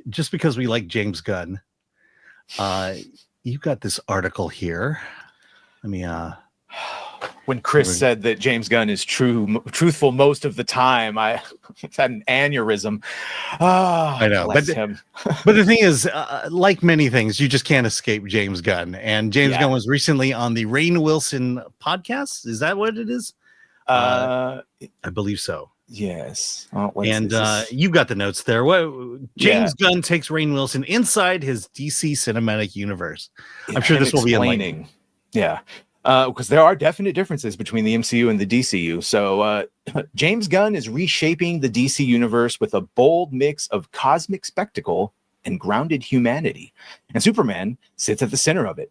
just because we like James Gunn, you've got this article here. Let me when Chris said that James Gunn is truthful most of the time, I had an aneurysm. I know, but the thing is, like many things, you just can't escape James Gunn. And James Gunn was recently on the Rainn Wilson podcast. Is that what it is? I believe so. Yes. And you've got the notes there. James Gunn takes Rainn Wilson inside his DC cinematic universe. I'm sure this will be enlightening. Yeah. Because there are definite differences between the MCU and the DCU. So James Gunn is reshaping the DC universe with a bold mix of cosmic spectacle and grounded humanity. And Superman sits at the center of it.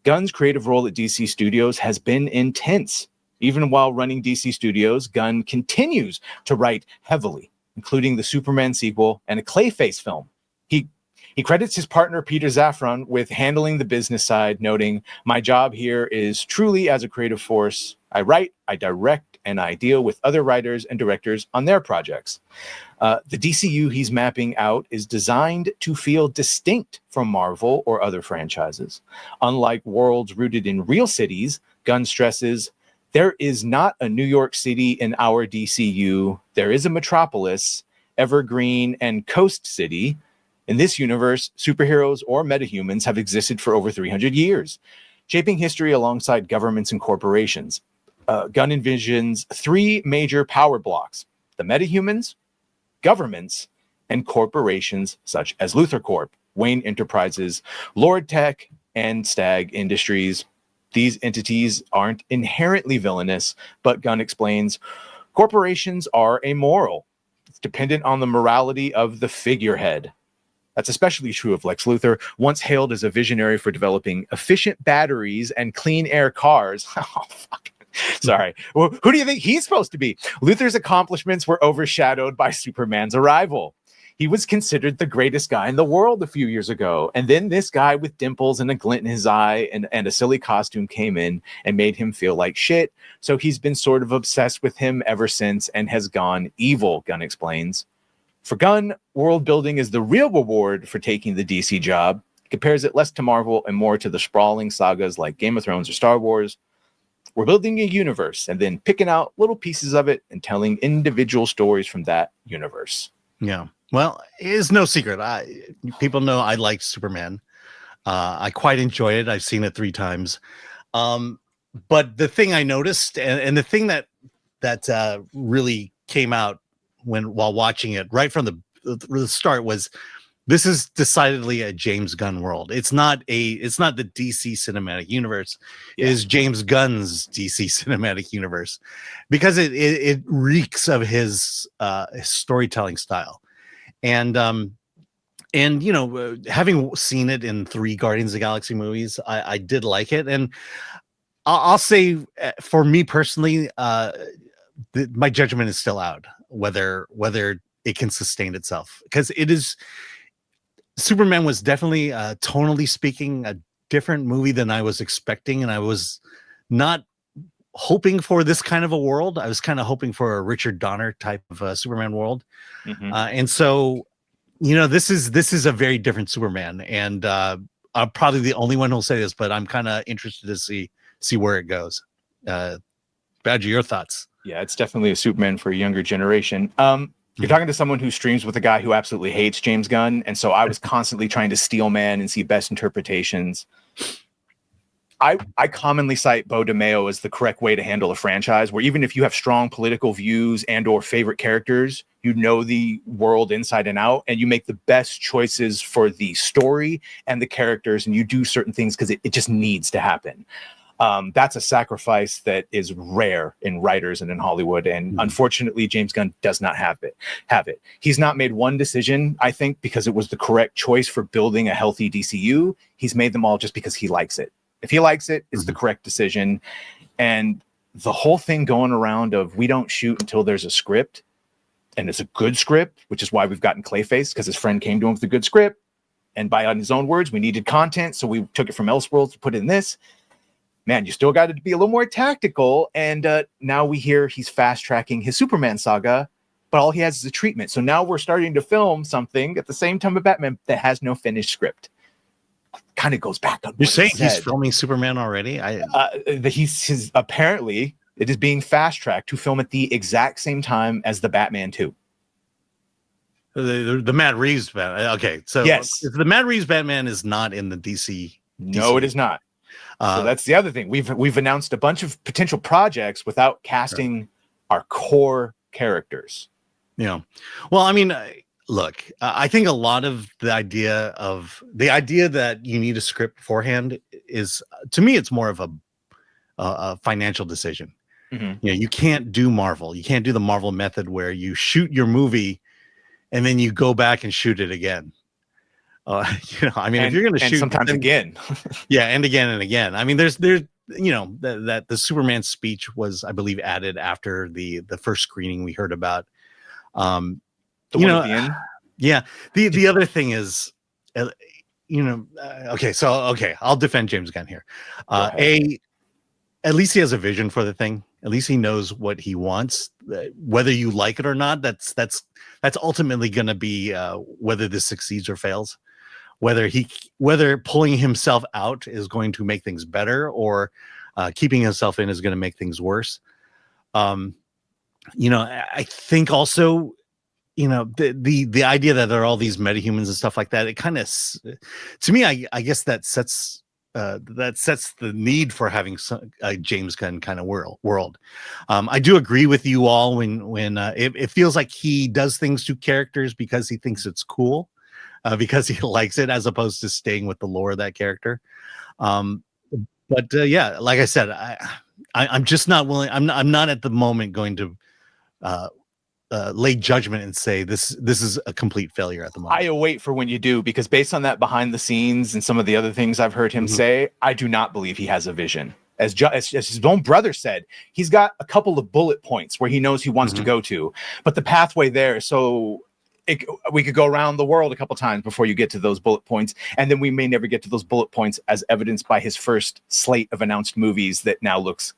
Gunn's creative role at DC Studios has been intense. Even while running DC Studios, Gunn continues to write heavily, including the Superman sequel and a Clayface film. He credits his partner, Peter Safran, with handling the business side, noting, "My job here is truly as a creative force. I write, I direct, and I deal with other writers and directors on their projects." The DCU he's mapping out is designed to feel distinct from Marvel or other franchises. Unlike worlds rooted in real cities, Gunn stresses, "There is not a New York City in our DCU. There is a metropolis, Evergreen, and Coast City. In this universe, superheroes or metahumans have existed for over 300 years, shaping history alongside governments and corporations." Gunn envisions three major power blocks: the metahumans, governments, and corporations such as Luthor Corp, Wayne Enterprises, Lord Tech, and Stag Industries. These entities aren't inherently villainous, but Gunn explains, corporations are amoral. It's dependent on the morality of the figurehead. That's especially true of Lex Luthor, once hailed as a visionary for developing efficient batteries and clean air cars. Oh, fuck. Sorry. Well, who do you think he's supposed to be? Luthor's accomplishments were overshadowed by Superman's arrival. He was considered the greatest guy in the world a few years ago. And then this guy with dimples and a glint in his eye and a silly costume came in and made him feel like shit. So he's been sort of obsessed with him ever since and has gone evil, Gunn explains. For Gunn, world building is the real reward for taking the DC job. He compares it less to Marvel and more to the sprawling sagas like Game of Thrones or Star Wars. We're building a universe and then picking out little pieces of it and telling individual stories from that universe. Yeah. Well, it is no secret. People know I like Superman. I quite enjoy it. I've seen it 3 times. But the thing I noticed and the thing that really came out while watching it right from the start was, this is decidedly a James Gunn world. It's not the DC cinematic universe. It is James Gunn's DC cinematic universe, because it reeks of his storytelling style. And you know, having seen it in 3 Guardians of the Galaxy movies, I did like it. And I'll say, for me personally, my judgment is still out whether it can sustain itself, because Superman was definitely, tonally speaking, a different movie than I was expecting, and I was not hoping for this kind of a world. I was kind of hoping for a Richard Donner type of Superman world. Mm-hmm. And so, you know, this is a very different Superman, and I'm probably the only one who'll say this, but I'm kind of interested to see where it goes. Badger, your thoughts? Yeah, it's definitely a Superman for a younger generation. You're talking to someone who streams with a guy who absolutely hates James Gunn, and so I was constantly trying to steel man and see best interpretations. I commonly cite Beau DeMayo as the correct way to handle a franchise, where even if you have strong political views and or favorite characters, you know the world inside and out, and you make the best choices for the story and the characters, and you do certain things because it just needs to happen. That's a sacrifice that is rare in writers and in Hollywood. And unfortunately, James Gunn does not have it. He's not made one decision, I think, because it was the correct choice for building a healthy DCU. He's made them all just because he likes it. If he likes it, it's the correct decision. And the whole thing going around of, we don't shoot until there's a script, and it's a good script, which is why we've gotten Clayface, because his friend came to him with a good script. And by on his own words, we needed content, so we took it from Elseworlds to put it in this. Man, you still got to be a little more tactical. And now we hear he's fast tracking his Superman saga but all he has is a treatment. So now we're starting to film something at the same time of Batman that has no finished script. Kind of goes back on. You're saying he's filming Superman already? He's apparently it is being fast tracked to film at the exact same time as the Batman 2. The Matt Reeves Batman. Okay, so yes, the Matt Reeves Batman is not in the DC. No, it is not. So that's the other thing. We've announced a bunch of potential projects without casting our core characters. Yeah. Well, I mean, look, I think a lot of the idea that you need a script beforehand is, to me, it's more of a financial decision. Mm-hmm. You can't do Marvel. You can't do the Marvel method where you shoot your movie and then you go back and shoot it again. I mean, if you're going to shoot sometimes again, yeah, and again and again. I mean, there's that the Superman speech was, I believe, added after the first screening we heard about. The other thing is, okay, I'll defend James Gunn here. At least he has a vision for the thing. At least he knows what he wants. Whether you like it or not, that's ultimately going to be whether this succeeds or fails. Whether pulling himself out is going to make things better, or keeping himself in is going to make things worse. I think also, the idea that there are all these metahumans and stuff like that, it kind of, to me, I guess that sets the need for having a James Gunn kind of world. I do agree with you all when it feels like he does things to characters because he thinks it's cool, because he likes it, as opposed to staying with the lore of that character. But like I said, I'm just not willing. I'm not at the moment going to lay judgment and say this is a complete failure at the moment. I await for when you do, because based on that behind the scenes and some of the other things I've heard him say, I do not believe he has a vision. As his own brother said, he's got a couple of bullet points where he knows he wants to go to, but the pathway there, we could go around the world a couple times before you get to those bullet points, and then we may never get to those bullet points, as evidenced by his first slate of announced movies that now looks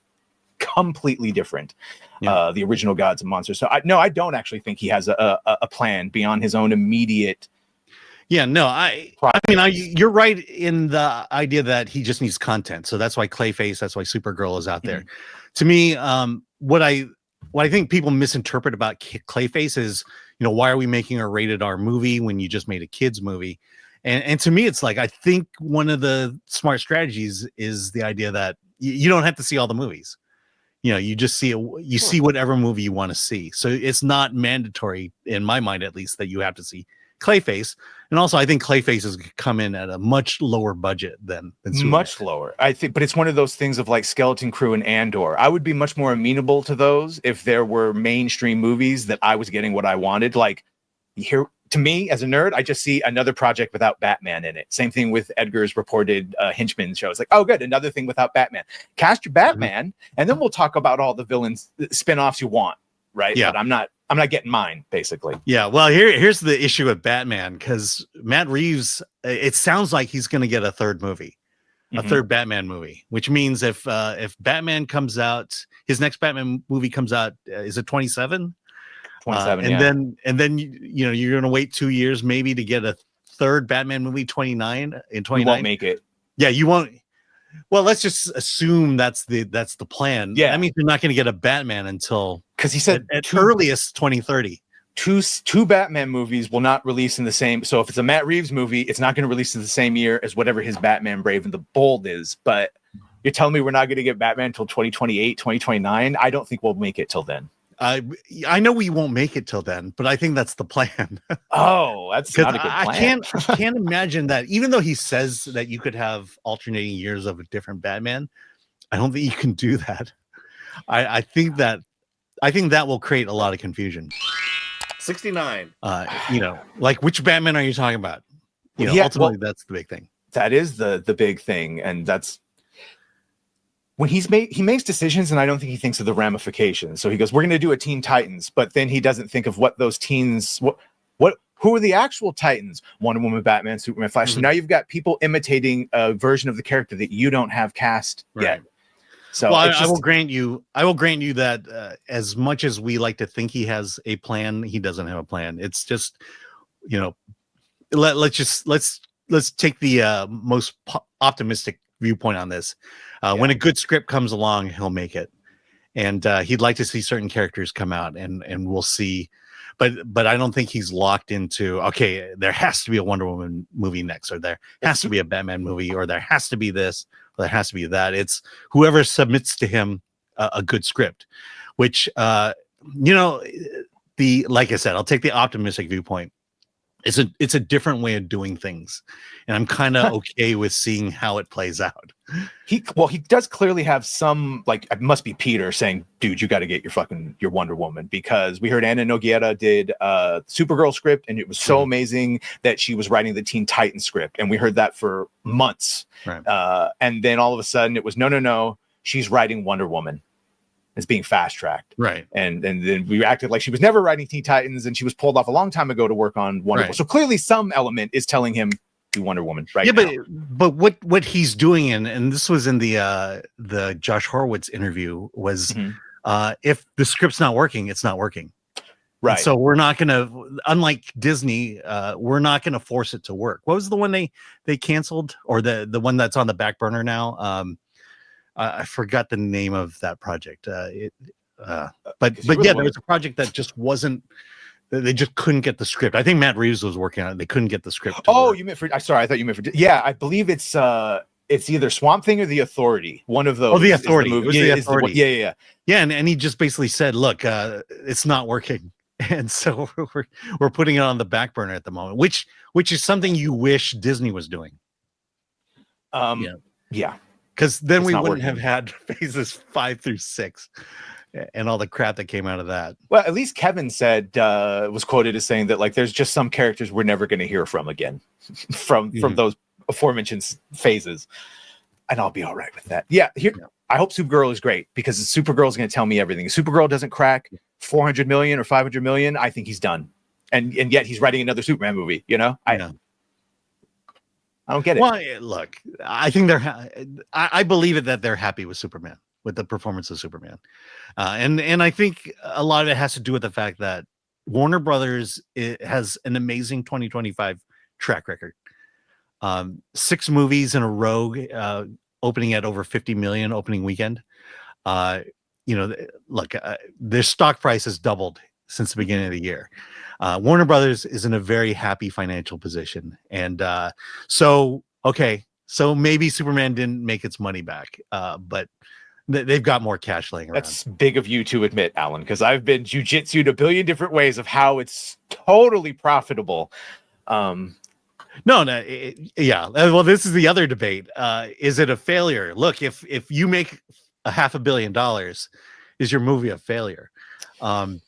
completely different. The original Gods and Monsters. So I don't actually think he has a plan beyond his own immediate. Yeah, no, I mean, you're right in the idea that he just needs content. So that's why Clayface, that's why Supergirl is out there. To me, what I think people misinterpret about Clayface is, why are we making a rated R movie when you just made a kids movie? And to me, it's like, I think one of the smart strategies is the idea that you don't have to see all the movies. You just see see whatever movie you want to see. So it's not mandatory, in my mind at least, that you have to see Clayface. And also, I think Clayface has come in at a much lower budget than Superman. Much lower, I think. But it's one of those things of like Skeleton Crew and Andor. I would be much more amenable to those if there were mainstream movies that I was getting what I wanted. Like, here, to me, as a nerd, I just see another project without Batman in it. Same thing with Edgar's reported Henchman show. It's like, oh, good, another thing without Batman. Cast your Batman, and then we'll talk about all the villains spinoffs you want, right? Yeah. But I'm not getting mine, basically. Yeah, well, here's the issue with Batman, because Matt Reeves, it sounds like he's going to get a third movie, a third Batman movie, which means if Batman comes out, his next Batman movie comes out, is it 27? 27, and then you're going to wait 2 years maybe to get a third Batman movie, 29 in 29. You won't make it. Yeah, you won't. Well, let's just assume that's the plan. Yeah, that means you're not going to get a Batman until, because he said at earliest 2030. Two Batman movies will not release in the same. So if it's a Matt Reeves movie, it's not going to release in the same year as whatever his Batman Brave and the Bold is. But you're telling me we're not going to get Batman until 2028, 2029? I don't think we'll make it till then. I know we won't make it till then, but I think that's the plan. Oh, that's not a good plan. I can't imagine that, even though he says that you could have alternating years of a different Batman, I don't think you can do that. I think that will create a lot of confusion. 69. Like, which Batman are you talking about? Ultimately, that's the big thing. That is the big thing, and that's when he makes decisions, and I don't think he thinks of the ramifications. So he goes, "We're going to do a Teen Titans," but then he doesn't think of what those teens, who are the actual Titans? Wonder Woman, Batman, Superman, Flash. So now you've got people imitating a version of the character that you don't have cast yet. So well, it's I will grant you that as much as we like to think he has a plan, he doesn't have a plan. It's just, you know, let's take the most optimistic viewpoint on this. When a good script comes along, he'll make it, and he'd like to see certain characters come out, and we'll see. But I don't think he's locked into, okay, there has to be a Wonder Woman movie next, or there has to be a Batman movie, or there has to be this, or there has to be that. It's whoever submits to him a good script, which like I said, I'll take the optimistic viewpoint. It's a different way of doing things, and I'm kind of okay with seeing how it plays out. He does clearly have some, like, it must be Peter saying, dude, you got to get your Wonder Woman, because we heard Anna Nogueira did a Supergirl script, and it was so amazing that she was writing the Teen Titans script, and we heard that for months. Right. And then all of a sudden it was no, she's writing Wonder Woman. It's being fast tracked, right? And then we acted like she was never writing Teen Titans, and she was pulled off a long time ago to work on Wonder Woman. So clearly, some element is telling him do Wonder Woman, right? Yeah, but what he's doing, and this was in the Josh Horowitz interview, was if the script's not working, it's not working, right? And so we're not gonna, unlike Disney, we're not gonna force it to work. What was the one they canceled, or the one that's on the back burner now? I forgot the name of that project. But yeah, there was a project that just wasn't. They just couldn't get the script. I think Matt Reeves was working on it. They couldn't get the script. You meant for? Sorry, I thought you meant for. Yeah, I believe it's either Swamp Thing or The Authority. One of those. Oh, The Authority. It was The Authority. Yeah. And he just basically said, "Look, it's not working." And so we're putting it on the back burner at the moment, which is something you wish Disney was doing. Yeah. Because then we wouldn't have had phases 5 through 6 and all the crap that came out of that. Well, at least Kevin said, was quoted as saying that, like, there's just some characters we're never going to hear from again from those aforementioned phases. And I'll be all right with that. I hope Supergirl is great, because Supergirl is going to tell me everything. If Supergirl doesn't crack 400 million or 500 million, I think he's done. And yet he's writing another Superman movie, you know? I don't get it. Well, look, I think I believe it that they're happy with Superman, with the performance of Superman. And I think a lot of it has to do with the fact that Warner Brothers has an amazing 2025 track record. 6 movies in a row, opening at over 50 million opening weekend. Look, their stock price has doubled since the beginning of the year. Warner Brothers is in a very happy financial position, and so maybe Superman didn't make its money back, but they've got more cash laying around. That's big of you to admit, Alan, because I've been jujitsu'd a billion different ways of how it's totally profitable. Well, this is the other debate. Is it a failure? Look, if you make $500 million, is your movie a failure? From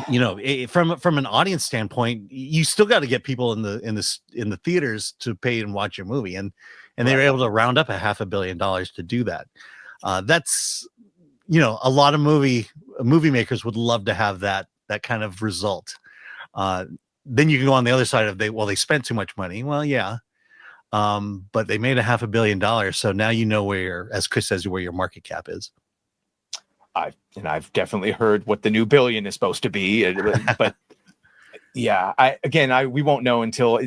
an audience standpoint, you still got to get people in the theaters to pay and watch your movie, and they were able to round up $500 million to do that. That's a lot of movie makers would love to have that kind of result. Then you can go on the other side of they spent too much money. Well, yeah, but they made $500 million, so now you know where, as Chris says, where your market cap is. I've definitely heard what the new billion is supposed to be, but we won't know until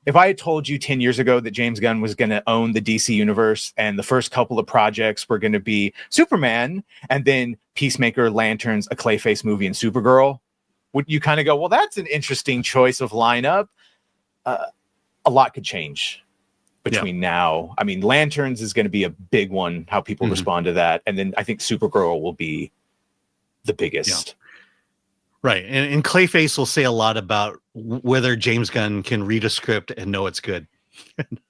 if I had told you 10 years ago that James Gunn was going to own the DC universe and the first couple of projects were going to be Superman and then Peacemaker, Lanterns, a Clayface movie, and Supergirl, would you kind of go, well, that's an interesting choice of lineup? A lot could change between now. I mean, Lanterns is going to be a big one, how people respond to that. And then I think Supergirl will be the biggest. Yeah. Right. And Clayface will say a lot about whether James Gunn can read a script and know it's good.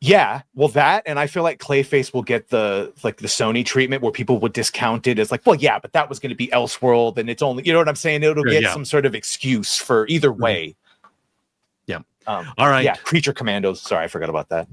Yeah, well, that, and I feel like Clayface will get the Sony treatment where people would discount it as like, well, yeah, but that was going to be Elseworld, and it's only, you know what I'm saying? It'll get some sort of excuse for either way. Yeah. All right. Yeah, Creature Commandos. Sorry, I forgot about that.